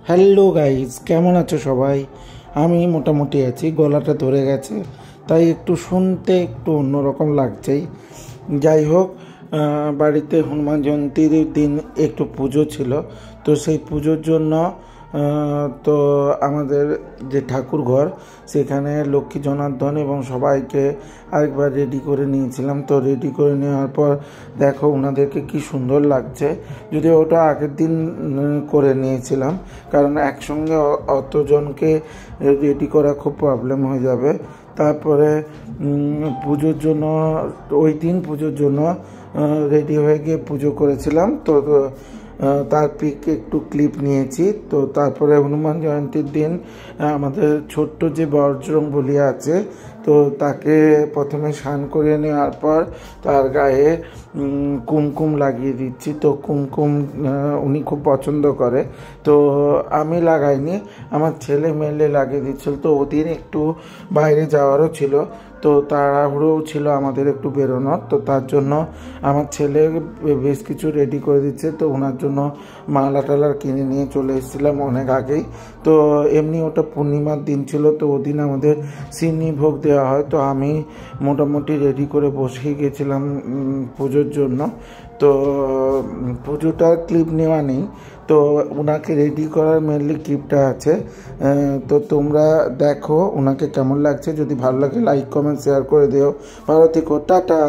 Hello guys, কেমন আছো সবাই? আমি মোটামুটি আছি। গলাটা ধরে গেছে, তাই একটু শুনতে একটু অন্যরকম লাগছেই। যাই হোক, বাড়িতে হনুমান জয়ন্তীর দিন একটু পুজো ছিল, তো সেই পুজোর জন্য তো আমাদের যে ঠাকুর ঘর সেখানে লক্ষ্মী জনার্দন এবং সবাইকে আরেকবার রেডি করে নিয়েছিলাম। তো রেডি করে নেওয়ার পর দেখো ওনাদেরকে কি সুন্দর লাগছে। যদিও ওটা আগের দিন করে নিয়েছিলাম, কারণ একসঙ্গে অতজনকে রেডি করা খুব প্রবলেম হয়ে যাবে। তারপরে পুজোর জন্য ওই দিন পুজোর জন্য রেডি হয়ে গিয়ে পুজো করেছিলাম। তো তার পিক একটু ক্লিপ নিয়েছি। তো তারপরে হনুমান জয়ন্তীর দিন আমাদের ছোট্ট যে বজরংবলী আছে, তো তাকে প্রথমে স্নান করিয়ে নেওয়ার পর তার গায়ে কুমকুম লাগিয়ে দিচ্ছি। তো কুমকুম উনি খুব পছন্দ করে, তো আমি লাগাইনি, আমার ছেলে মেলে লাগিয়ে দিচ্ছিল। তো ওদিন একটু বাইরে যাওয়ারও ছিল, তো তাড়াহুড়োও ছিল আমাদের একটু বেরোনোর। তো তার জন্য আমার ছেলে বেশ কিছু রেডি করে দিচ্ছে। তো ওনার জন্য মালা টালা কিনে নিয়ে চলে এসেছিলাম অনেক আগেই। তো এমনি ওটা পূর্ণিমার দিন ছিল, তো ওদিন আমাদের সিন্নি ভোগ দেওয়া হয়। তো আমি মোটামুটি রেডি করে বসেই গেছিলাম পুজোর জন্য। তো পুজোটার ক্লিপ নেওয়া নেই, তো ওনাকে রেডি করার মেনলি ক্লিপটা আছে। তো তোমরা দেখো ওনাকে কেমন লাগছে। যদি ভালো লাগে লাইক কমেন্ট শেয়ার করে দিও। ভালো থেকো, টাটা।